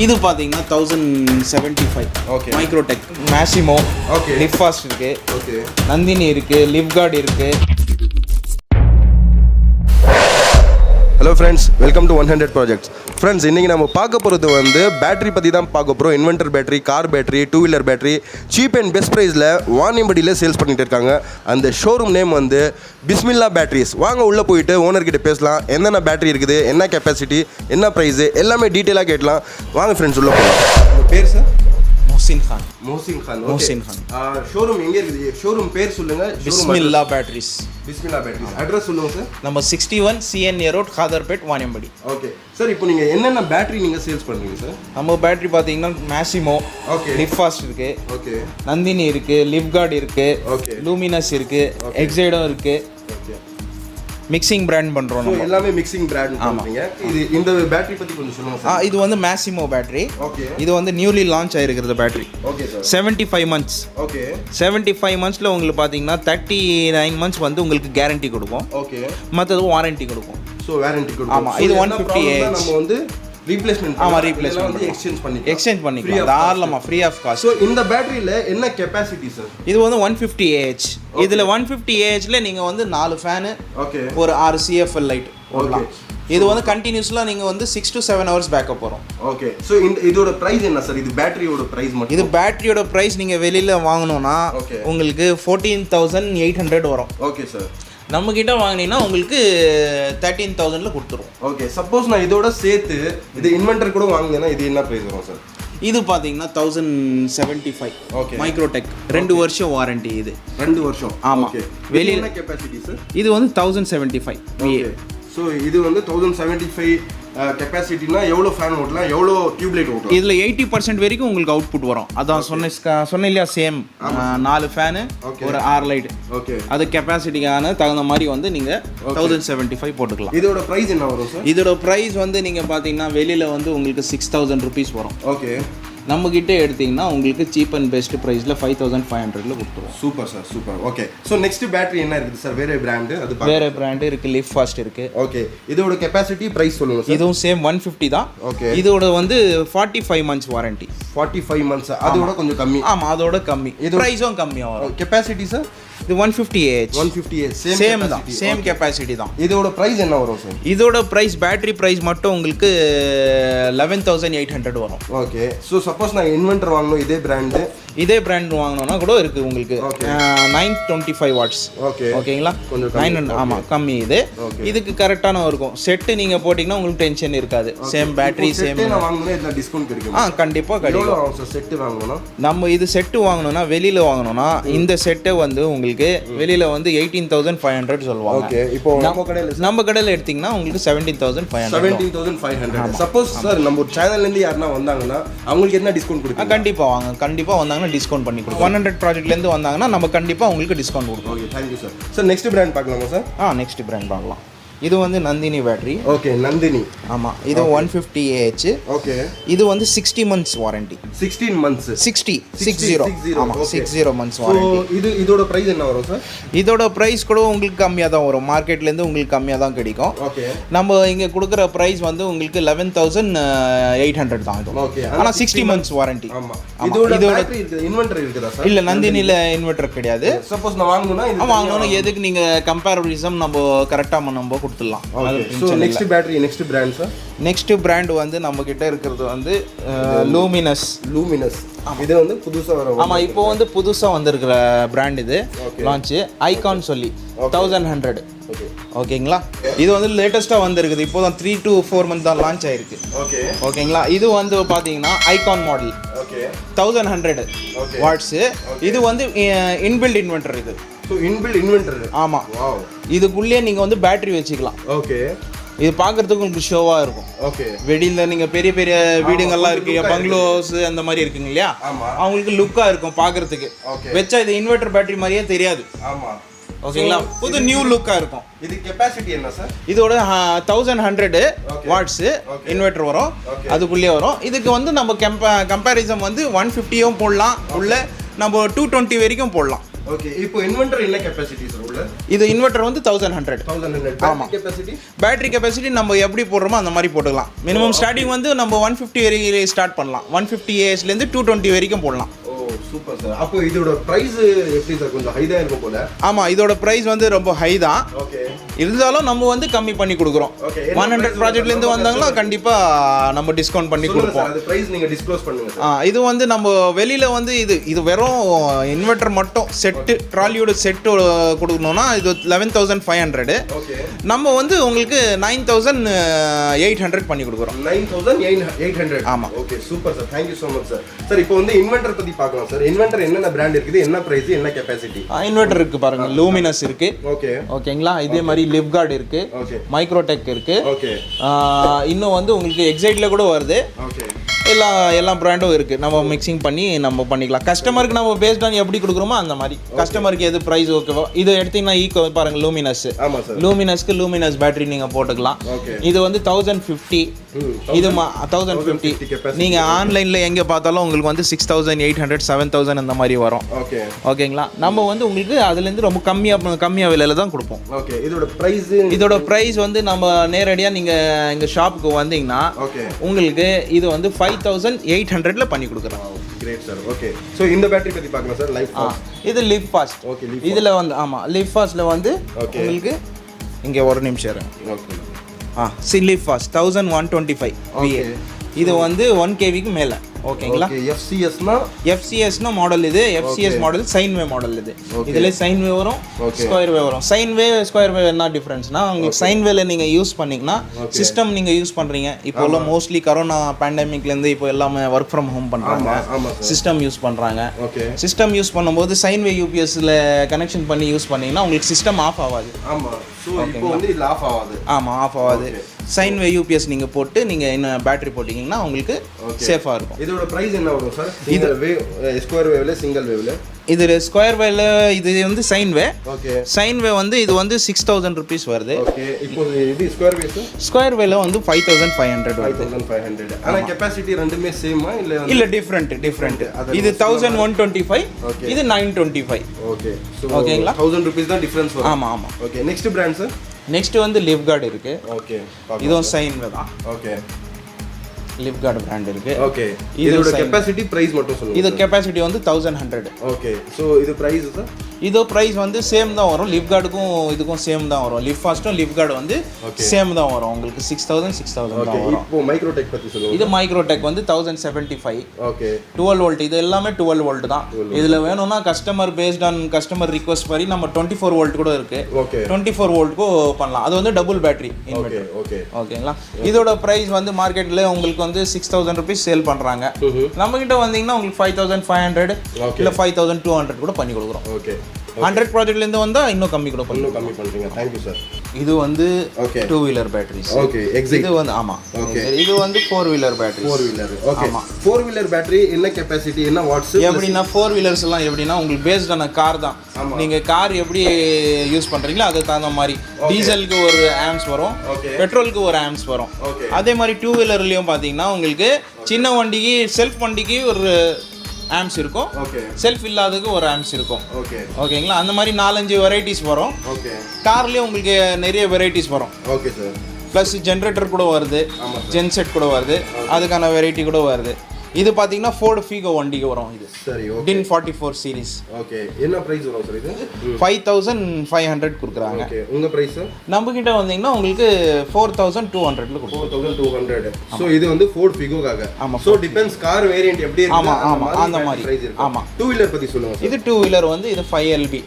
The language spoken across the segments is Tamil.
இது பாத்தீங்கன்னா 1075. ஓகே. மைக்ரோடெக் மேசிமோ. ஓகே. லிஃபாஸ்ட் இருக்கு. ஓகே. நந்தினி இருக்கு. லிவ்கார்ட் இருக்கு. Hello friends, welcome to 100 projects. Friends, இன்றைக்கி நம்ம பார்க்க போகிறது வந்து பேட்டரி பற்றி தான் பார்க்க போகிறோம். Inverter battery, car battery, two wheeler battery cheap and best ப்ரைஸில் வாணியம்படியில் சேல்ஸ் பண்ணிகிட்டு இருக்காங்க. அந்த ஷோரூம் நேம் வந்து பிஸ்மில்லா பேட்டரிஸ். வாங்க உள்ளே போயிட்டு ஓனர்கிட்ட பேசலாம். என்னென்ன பேட்டரி இருக்குது, என்ன கெப்பாசிட்டி, என்ன ப்ரைஸு, எல்லாமே டீட்டெயிலாக கேட்கலாம். வாங்க ஃப்ரெண்ட்ஸ் உள்ளே போகலாம். உங்கள் பேர் சார்? மொஹ்சின் கான். மொஹ்சின் கான். ஷோரூம் எங்கே இருக்குது? ஷோரூம் பேர் சொல்லுங்கள். பிஸ்மில்லா பேட்டரிஸ். பிஸ்மில்லா பேட்டரிஸ். அட்ரஸ் சொல்லுங்கள் சார். நம்ம 61 CNA road, Khadarpet, Vaniyambadi. Okay sir, இப்போ நீங்கள் என்னென்ன பேட்டரி நீங்கள் சேல்ஸ் பண்ணுறீங்க சார்? நம்ம பேட்டரி பார்த்தீங்கன்னா மேசிமோ. ஓகே. லிஃபாஸ்ட் இருக்கு. ஓகே. நந்தினி இருக்கு. லிவ்கார்ட் இருக்கு. ஓகே. லூமினஸ் இருக்கு. எக்ஸைடும் இருக்கு. ஓகே. மிக்சிங் பிராண்ட் பண்றோம் நம்ம. எல்லாமே மிக்சிங் பிராண்ட் பண்றீங்க. இது இந்த பேட்டரி பத்தி கொஞ்சம் சொல்லுங்க சார். இது வந்து மேசிமோ பேட்டரி. ஓகே. இது வந்து நியூலி லான்ச் ஆயிருக்கிறது battery. Okay sir. 75 months. Okay. 75 monthsல உங்களுக்கு பாத்தீங்கன்னா 39 months வந்து உங்களுக்கு கேரண்டி கொடுக்கும். ஓகே. மத்தது வாரண்டி கொடுக்கும். சோ வாரண்டி கொடுக்கும். ஆமா. இது 150 நம்ம வந்து ரீப்ளேஸ்மென்ட். ஆமா, ரீப்ளேஸ்மென்ட் வந்து எக்ஸ்சேஞ்ச் பண்ணிக்கலாம். தாராளமா ஃப்ரீ ஆஃப் காஸ்ட். சோ இந்த பேட்டரியில என்ன கெபாசிட்டி சார்? இது வந்து 150 Ah. இதுல 150 Ahல நீங்க வந்து 4 ஃபேன், ஓகே, ஒரு 6 CFL லைட் ஓடலாம். இது வந்து கண்டினியூஸ்லா நீங்க வந்து 6 to 7 hours பேக்கப் வரும். ஓகே. சோ இதோட பிரைஸ் என்ன சார்? இது பேட்டரியோட பிரைஸ் மட்டும். இது பேட்டரியோட பிரைஸ் நீங்க வெளியில வாங்கணும்னா உங்களுக்கு 14,800 வரும். Okay sir. நம்ம கிட்ட வாங்கினீங்கன்னா உங்களுக்கு 13,000ல கொடுத்துருவோம். ஓகே. சப்போஸ் நான் இதோட சேர்த்து இது இன்வெர்டர் கூட வாங்குனேன்னா இது என்ன பிரைஸ் வரும் சார்? இது பாத்தீங்கன்னா 1075. ஓகே. மைக்ரோடெக் 2 வருஷம் வாரண்டி. இது 2 வருஷம். ஆமா. வெளியில என்ன கெபாசிட்டி சார்? இது வந்து 1075 VA. ஸோ இது வந்து 1075 கெப்பாசிட்டினா எவ்வளோ ஃபேன் ஓட்டலாம், எவ்வளோ டியூப் லைட் ஓட்டலாம்? இதில் 80% வரைக்கும் உங்களுக்கு அவுட்புட் வரும். அதான் சொன்ன இல்லையா, சேம் 4 ஃபேனு, ஒரு 6 லைட். ஓகே. அது கெப்பாசிட்டிக்கான தகுந்த மாதிரி வந்து நீங்கள் 1075 போட்டுக்கலாம். இதோட ப்ரைஸ் என்ன வரும் சார்? இதோட ப்ரைஸ் வந்து நீங்கள் பார்த்தீங்கன்னா வெளியில் வந்து உங்களுக்கு 6,000 rupees வரும். ஓகே. நம்மக்கிட்ட எடுத்திங்கன்னா உங்களுக்கு சீப் அண்ட் பெஸ்ட் ப்ரைஸில் 5,500ல கொடுத்துருவோம். Super sir, super. Okay. So next battery என்ன இருக்குது சார்? வேறு பிராண்டு? அது வேறு பிராண்டு இருக்குது. லிவ்ஃபாஸ்ட் இருக்குது. ஓகே. இதோட கெப்பாசிட்டி ப்ரைஸ் சொல்லுங்கள் சார். இதுவும் சேம் 150 தான். ஓகே. இதோட வந்து 45 months வாரண்டி. 45 months. அதோட கொஞ்சம் கம்மி. ஆமாம், அதோட கம்மி. இது ப்ரைஸும் கம்மியாக வரும். Capacity sir? இது 150 Ah. 150 Ah. சேம் தான், சேம் கெப்பாசிட்டி தான். இதோட பிரைஸ் என்ன வரும் சார்? இதோட பிரைஸ் பேட்டரி பிரைஸ் மட்டும் உங்களுக்கு 11,800 வரும். ஓகே. ஸோ சப்போஸ் நான் இன்வெர்டர் வாங்கணும் இதே பிராண்ட் வாங்கணும்னா கூட இருக்குது உங்களுக்கு. 925 watts. ஓகே. ஓகேங்களா? கொஞ்சம் 900. ஆமாம், கம்மி. இதுக்கு கரெக்டான இருக்கும். செட்டு நீங்கள் போட்டிங்கன்னா உங்களுக்கு டென்ஷன் இருக்காது. Same battery, same. நான் வாங்கணும்னா இதில் டிஸ்கவுண்ட் கிடைக்கும்? கண்டிப்பாக கிடைக்கும். செட்டு வாங்கணும். நம்ம இது செட்டு வாங்கணும்னா வெளியில் வாங்கணும்னா இந்த செட்டை வந்து உங்களுக்கு வெளியில் வந்து 18,500 சொல்லுவாங்க. ஓகே. இப்போ நம்ம கடையில் எடுத்தீங்கன்னா உங்களுக்கு 17,500. 17,500. சப்போஸ் சார் நம்ம சேனல்லேருந்து யாருன்னா வந்தாங்கன்னா அவங்களுக்கு என்ன டிஸ்கவுண்ட் கொடுக்கும்? கண்டிப்பாக வந்தாங்கன்னா டிஸ்கவுண்ட் பண்ணி கொடுக்கும். 100 ப்ராஜெக்ட்லேருந்து வந்தாங்கன்னா நம்ம கண்டிப்பாக உங்களுக்கு டிஸ்கவுண்ட் கொடுக்கும். Okay, thank you sir. Sir next brand பார்க்கலாமா சார்? நெக்ஸ்ட் பிராண்ட் பார்க்கலாம். இது வந்து நந்தினி பேட்டரி. ஓகே. நந்தினி. ஆமாம். இது 150 Ah. ஓகே. இது வந்து 60 months வாரண்டி. 16 months. 60. ஆமாம், 60 months வாரண்டி. இதோட பிரைஸ் என்ன வரும் சார்? இதோட பிரைஸ் கூட உங்களுக்கு கம்மியாக தான் வரும். மார்க்கெட்லேருந்து உங்களுக்கு கம்மியாக தான் கிடைக்கும். ஓகே. நம்ம இங்கே கொடுக்குற ப்ரைஸ் வந்து உங்களுக்கு 11,800 தான். இது ஓகே. ஆனால் 60 months வாரண்டி. ஆமாம். இதோட இன்வெர்டர் இருக்குதா சார்? இல்லை, நந்தினியில் இன்வெர்டர் கிடையாது. சப்போஸ் நான் வாங்கணும்னா எதுக்கு நீங்கள் கம்பேரிசம் நம்ம கரெக்டாக நம்ம கொடுத்துடலாம். Next battery, next brand sir? Next brand வந்து நம்ம கிட்ட இருக்கிறது வந்து லூமினஸ். இது வந்து புதுசாக வர. ஆமாம், இப்போ வந்து புதுசாக வந்திருக்கிற பிராண்ட். இது லான்ச்சு ஐகான் சொல்லி 1100. ஓகேங்களா? இது வந்து லேட்டஸ்ட்டாக வந்திருக்குது. இப்போ தான் 3 to 4 months தான் லான்ச் ஆயிருக்கு. ஓகேங்களா? இது வந்து பார்த்தீங்கன்னா ஐகான் மாடல். 1100 watts. இது வந்து இன்பில்ட் இன்வெர்டர். இது இன்பில்ட் இன்வெர்டர். ஆமாம். இதுக்குள்ளேயே நீங்கள் வந்து பேட்டரி வச்சுக்கலாம். ஓகே. இது பார்க்கறதுக்கு உங்களுக்கு ஷோவாக இருக்கும். ஓகே. வெளியில் நீங்கள் பெரிய பெரிய வீடுங்கள்லாம் இருக்கு, பங்களோஸ் அந்த மாதிரி இருக்குங்க இல்லையா, அவங்களுக்கு லுக்காக இருக்கும் பார்க்கறதுக்கு. வச்சா இது இன்வெர்டர் பேட்டரி மாதிரியே தெரியாது. ஆமாம். ஓகேங்களா? புது நியூ லுக்காக இருக்கும். இது கெப்பாசிட்டி என்ன சார்? இதோட 1100 watts இன்வெர்டர் வரும். அதுக்குள்ளேயே வரும். இதுக்கு வந்து நம்ம கம்பேரிசம் வந்து 150யும் போடலாம், உள்ள நம்ம 220 வரைக்கும் போடலாம். ஓகே இப்போ இன்வெர்ட்டர் என்ன கெபாசிட்டி சார் உள்ள இது இன்வெர்ட்டர் வந்து 1100 ஆமா கெபாசிட்டி பேட்டரி கெபாசிட்டி நம்ம எப்படி போடுறோமோ அந்த மாதிரி போட்டுக்கலாம் மினிமம் ஸ்டார்டிங் வந்து நம்ம 150 வரைக்கும் ஸ்டார்ட் பண்ணலாம் 150 AH ல இருந்து 220 வரைக்கும் போடலாம் சூப்பர் சார் அப்போ இதோட பிரைஸ் எப்படி சார் கொஞ்சம் ஹை தான் இருக்கும் போல ஆமா இதோட பிரைஸ் வந்து ரொம்ப ஹை தான் ஓகே இருந்தாலும் நம்ம வந்து கம்மி பண்ணி கொடுக்குறோம் 100 ப்ராஜெக்ட்ல இருந்து வந்தாங்களா கண்டிப்பா நம்ம டிஸ்கவுண்ட் பண்ணி கொடுப்போம் அது பிரைஸ் நீங்க டிஸ்க்ளோஸ் பண்ணுங்க இது வந்து நம்ம வெளியில வந்து இது வெறும் இன்வெர்ட்டர் மட்டும் செட் ட்ராலியோட செட் கொடுக்கணும்னா இது 11500 ஓகே நம்ம வந்து உங்களுக்கு 9800 பண்ணி கொடுக்குறோம் 9800 ஆமா okay super sir thank you so much sir sir இப்போ வந்து இன்வெர்ட்டர் பத்தி பார்க்கலாம் சார் இன்வெர்ட்டர் என்னென்ன பிராண்ட் இருக்குது என்ன பிரைஸ் என்ன கெபாசிட்டி இன்வெர்ட்டர் இருக்கு பாருங்க லூமினஸ் இருக்கு ஓகே ஓகேங்களா இதே மாதிரி லிவ்கார்ட் இருக்கு ஓகே மைக்ரோடெக் இருக்கு ஓகே இன்னும் வந்து உங்களுக்கு எக்ஸைட்ல கூட வருது ஓகே எல்லா பிராண்டும் இருக்கு நம்ம மிக்சிங் பண்ணி நம்ம பண்ணிக்கலாம் கஸ்டமருக்கு நம்ம பேஸ்ட் ஆன் எப்படி கொடுக்குறோமோ அந்த மாதிரி கஸ்டமருக்கு எது பிரைஸ் ஓகேவோ இது எடுத்தீங்கன்னா ஈக்கோ பாருங்க லூமினஸ் ஆமா சார் லூமினஸ்க்கு லூமினஸ் பேட்டரி நீங்க போட்டுக்கலாம் இது வந்து 1050 இது 1050 நீங்க ஆன்லைன்ல எங்க பார்த்தாலும் உங்களுக்கு வந்து 6800 7000 அந்த மாதிரி வரும் ஓகே ஓகேங்களா நம்ம வந்து உங்களுக்கு அதுல இருந்து ரொம்ப கம்மியா விலையில தான் கொடுப்போம் ஓகே இதோட பிரைஸ் வந்து நம்ம நேரடியா நீங்க எங்க ஷாப்புக்கு வந்தீங்கன்னா உங்களுக்கு இது வந்து 5800ல பண்ணி கொடுக்குறோம் கிரேட் சார் ஓகே சோ இந்த பேட்டரி பத்தி பார்க்கலாம் சார் லைஃபாஸ்ட் இது லிவ்ஃபாஸ்ட் ஓகே இதுல வந்து ஆமா லிவ்ஃபாஸ்ட்ல வந்து உங்களுக்கு இங்க ஒரு நிமிஷம் இருங்க ஓகே லிவ்ஃபாஸ்ட் 1125 VA இது வந்து 1 kVக்கு மேல ஓகேங்களா FCS னா மாடல் இது FCS மாடல் சைன் வே மாடல் இது இதுல சைன் வே வரும் ஸ்கொயர் வே வரும் சைன் வே ஸ்கொயர் வே என்ன டிஃபரன்ஸ்னா உங்களுக்கு சைன் வேல நீங்க யூஸ் பண்ணீங்கன்னா சிஸ்டம் நீங்க யூஸ் பண்றீங்க இப்போ எல்லாம் மோஸ்ட்லி கொரோனா பேண்டமிக்ல இருந்து இப்போ எல்லாமே வொர்க் ஃப்ரம் ஹோம் பண்றாங்க சிஸ்டம் யூஸ் பண்றாங்க சிஸ்டம் யூஸ் பண்ணும்போது சைன் வே UPSல கனெக்ஷன் பண்ணி யூஸ் பண்ணீங்கன்னா உங்களுக்கு சிஸ்டம் ஆஃப் ஆகாது ஆமா சோ இப்போ வந்து இது ஆஃப் ஆகாது ஆமா ஆஃப் ஆகாது சைன் வே UPS நீங்க போட்டு நீங்க என்ன பேட்டரி போட்டீங்கன்னா உங்களுக்கு சேஃபா இருக்கும் இதோட பிரைஸ் என்ன வரும் சார் சிங்கிள் வேவ் ஸ்கொயர் வேவ்ல சிங்கிள் வேவ்ல இது ஸ்கொயர் வேல இது வந்து sine wave okay sine wave வந்து இது வந்து 6000 ரூபீஸ் வருது ஓகே இப்போ இது ஸ்கொயர் வேல வந்து 5500 வருது 5500 ஆனா கெபாசிட்டி ரெண்டுமே சேமா இல்ல டிஃபரண்ட் இது 1125 இது 925 ஓகே சோ ஓகேங்களா 1000 ரூபீஸ் தான் டிஃபரன்ஸ் வரும் ஆமா ஆமா okay next brand sir next வந்து லிவ்கார்ட் இருக்கு ஓகே இதுவும் சைன் வே தான் ஓகே லிவ்கார்ட் பிராண்ட் இருக்கு ஓகே இதோட கெபாசிட்டி பிரைஸ் மட்டும் சொல்லுங்க இது கெபாசிட்டி வந்து 1100 ஓகே சோ இது பிரைஸ் சார் இதோ பிரைஸ் வந்து சேம் தான் வரும் லிவ்கார்டுக்கும் இதுக்கும் சேம் தான் வரும் லிவ்ஃபாஸ்டும் லிவ்கார்டு வந்து சேம் தான் வரும் உங்களுக்கு 6000 தான் வரும் இப்போ மைக்ரோடெக் பத்தி சொல்லுங்க இது மைக்ரோடெக் வந்து 1075 ஓகே 12 வோல்ட் இது எல்லாமே 12 வோல்ட் தான் இதுல வேணும்னா customer based on customer request மாதிரி நம்ம 24 வோல்ட் கூட இருக்கு ஓகே 24 வோல்ட்க்கு பண்ணலாம் அது வந்து டபுள் பேட்டரி இன்வெர்ட்டர் ஓகேங்களா இதோட பிரைஸ் வந்து மார்க்கெட்ல உங்களுக்கு வந்து 6000 ரூபீஸ் சேல் பண்றாங்க நம்ம கிட்ட வந்தீங்கன்னா உங்களுக்கு 5500 இல்ல 5200 கூட பண்ணி கொடுக்குறோம் ஓகே 100 ப்ராஜெக்ட்ல இருந்து வந்தா இன்னும் கம்மி கூட இன்னும் கம்மி பண்றீங்க थैंक यू சார் இது வந்து 2 வீலர் பேட்டரிஸ் ஓகே எக்ஸைட் இது வந்து ஆமா ஓகே இது வந்து 4 வீலர் பேட்டரி 4 வீலர் ஓகே ஆமா 4 வீலர் பேட்டரி என்ன கெபாசிட்டி என்ன வாட்ஸ் எப்படினா 4 வீலர்ஸ் எல்லாம் எப்படினா உங்களுக்கு பேஸ்ட் ஆன கார் தான் நீங்க கார் எப்படி யூஸ் பண்றீங்களோ அதுக்கு தகுந்த மாதிரி டீசலுக்கு ஒரு ஆம்ப்ஸ் வரும் பெட்ரோலுக்கு ஒரு ஆம்ப்ஸ் வரும் அதே மாதிரி 2 வீலர்லயும் பாத்தீங்கன்னா உங்களுக்கு சின்ன வண்டிக்கு செல்ஃப் வண்டிக்கு ஒரு ஆம்ப்ஸ் இருக்கும் செல்ஃப் இல்லாததுக்கு ஒரு ஆம்ப்ஸ் இருக்கும் ஓகேங்களா அந்த மாதிரி 4-5 வெரைட்டிஸ் வரும் கார்லயே உங்களுக்கு நிறைய வெரைட்டிஸ் வரும் ஓகே சார் ப்ளஸ் ஜென்ரேட்டர் கூட வருது ஜென்செட் கூட வருது அதுக்கான வெரைட்டி கூட வருது இது பாத்தீங்கன்னா ஃபோர்டு ஃபீகோ வண்டிக்கு வரும் இது சரி ஓகே டின் 44 சீரிஸ் ஓகே என்ன பிரைஸ் வரும் சார் இது 5500 கொடுக்குறாங்க ஓகே உங்க பிரைஸ் நம்ம கிட்ட வந்தீங்கன்னா உங்களுக்கு 4200ல கொடுப்போம் 4200 சோ இது வந்து ஃபோர்ட் ஃபிகோக்காக சோ டிபெண்ட்ஸ் கார் வேரியன்ட் எப்படி இருக்கு ஆமா அந்த மாதிரி பிரைஸ் இருக்கு ஆமா 2 வீலர் பத்தி சொல்லுங்க இது 2 வீலர் வந்து இது 5LB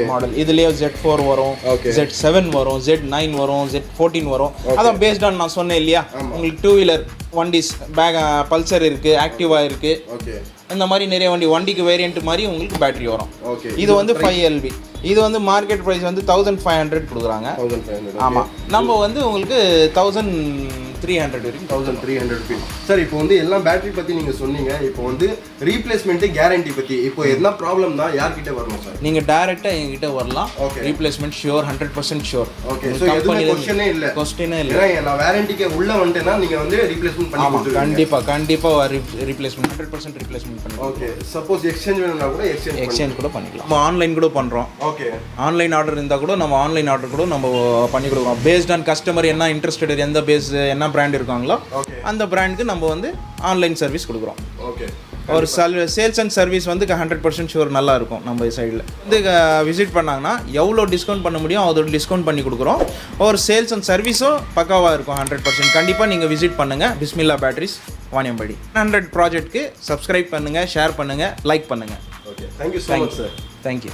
மாடல் இதுலயே Z4 வரும் Z7 வரும் Z9 வரும் Z14 வரும் அதான் பேஸ்ட் ஆன் நான் சொன்னேன் இல்லையா உங்களுக்கு 2 வீலர் வண்டிஸ் பல்சர் இருக்கு ஆக்டிவா இருக்கு இந்த மாதிரி நிறைய வண்டிக்கு வேரியன்ட் மாதிரி உங்களுக்கு பேட்டரி வரும் இது வந்து 5LB இது வந்து மார்க்கெட் பிரைஸ் வந்து 1500 கொடுக்குறாங்க ஆமா நம்ம வந்து உங்களுக்கு 1300 வரைக்கும் 1300 rupees. சார் இப்போ வந்து எல்லாம் பேட்டரி பற்றி நீங்கள் சொன்னீங்க. இப்போ வந்து ரீப்ளேஸ்மெண்ட்டு கேரண்டி பற்றி இப்போ என்ன ப்ராப்ளம் தான் யார்கிட்ட வரணும் சார்? நீங்கள் டேரெக்டாக எங்ககிட்ட வரலாம். Replacement sure, 100% sure. Okay, so எதுவுமே கொஸ்டினே இல்லை. ஏன்னா நான் வாரண்டிக்கு உள்ள வந்துட்டேன்னா நீங்கள் வந்து ரீப்ளேஸ்மெண்ட் பண்ணி கொடுத்துருவீங்க. கண்டிப்பாக ரீப்ளேஸ்மெண்ட் 100% ரீப்ளேஸ்மெண்ட் பண்ணி. ஓகே, சப்போஸ் எக்ஸ்சேஞ்ச் வேணும்னா கூட எக்ஸ்சேஞ்ச் கூட பண்ணிக்கலாம். நம்ம ஆன்லைன் கூட பண்ணுறோம். ஓகே, ஆன்லைன் ஆர்டர் இருந்தால் கூட நம்ம ஆன்லைன் ஆர்டர் கூட நம்ம பண்ணி கொடுக்குறோம். பேஸ்ட் ஆன் கஸ்டமர் என்ன இன்ட்ரெஸ்டட், எந்த பேஸ் என்ன பிராண்ட் இருக்காங்களோ அந்த பிராண்டுக்கு நம்ம வந்து ஆன்லைன் சர்வீஸ் கொடுக்குறோம். ஓகே, ஒரு சேல்ஸ் அண்ட் சர்வீஸ் வந்து 100% ஷூர் நல்லா இருக்கும். நம்ம சைடில் வந்து விசிட் பண்ணாங்கன்னா எவ்வளோ டிஸ்கவுண்ட் பண்ண முடியும் அதோட டிஸ்கவுண்ட் பண்ணி கொடுக்குறோம். ஒரு சேல்ஸ் அண்ட் சர்வீஸும் பக்காவாக இருக்கும் 100%. கண்டிப்பாக நீங்கள் விசிட் பண்ணுங்கள். பிஸ்மில்லா பேட்டரிஸ், வாணியம்பாடி. 100 ப்ராஜெக்ட்க்கு சப்ஸ்கிரைப் பண்ணுங்கள், ஷேர் பண்ணுங்கள், லைக் பண்ணுங்கள். Okay, thank you so much sir. Thank you.